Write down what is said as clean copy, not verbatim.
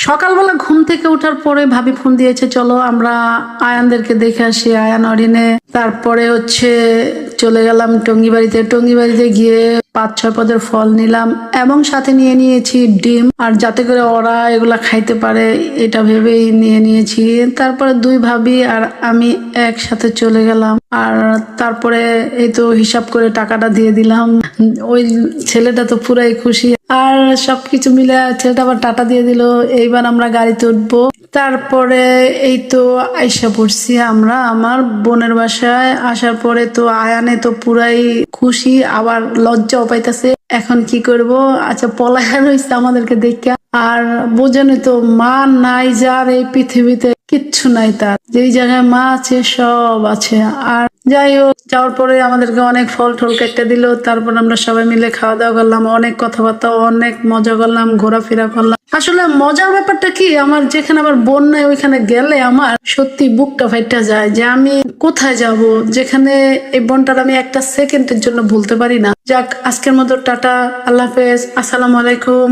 সকালবেলা ঘুম থেকে ওঠার পরে ভাবি ফোন দিয়েছে, চলো আমরা আয়ানদেরকে দেখে আসি, আয়ান অরিনে। তারপরে চলে গেলাম টঙ্গিবাড়িতে। টঙ্গিবাড়িতে গিয়ে 5-6 পদের ফল নিলাম এবং সাথে নিয়ে নিয়েছি ডিম, আর যাতে করে ওরা এগুলা খাইতে পারে এটা ভেবেই নিয়ে নিয়েছি। তারপরে দুই ভাবি আর আমি একসাথে চলে গেলাম, আর তারপরে এই তো হিসাব করে টাকাটা দিয়ে দিলাম। ওই ছেলেটা তো পুরাই খুশি, আর সবকিছু মিলে ছেলেটা আবার টাটা দিয়ে দিল। এইবার আমরা গাড়িতে উঠবো। তারপরে এই তো আইসা পড়ছি আমরা আমার বোনের বাসায়। আসার পরে তো আয়ানে তো পুরাই খুশি, আবার লজ্জাও পাইতাছে। এখন কি করব, আচ্ছা পলায়ন হয়েছে আমাদেরকে দেখে। আর বোঝেনি তো, মা নাই যার এই পৃথিবীতে কিচ্ছু নাই, তার যেই জায়গায় মা আছে সব আছে। আর যাই হোক, যাওয়ার পরে আমাদেরকে অনেক ফল টল কেটে দিল। তারপর আমরা সবাই মিলে খাওয়া দাওয়া করলাম, অনেক কথাবার্তা, অনেক মজা করলাম, ঘোরাফেরা করলাম। আসলে মজার ব্যাপারটা কি, আমার যেখানে আবার বোন নাই ওইখানে গেলে আমার সত্যি বুকটা ফাইটা যায় যে আমি কোথায় যাব, যেখানে এই বোনটার আমি একটা সেকেন্ডের জন্য ভুলতে পারি না। যাক, আজকের মতো টাটা, আল্লাহ হাফেজ, আসসালামু আলাইকুম।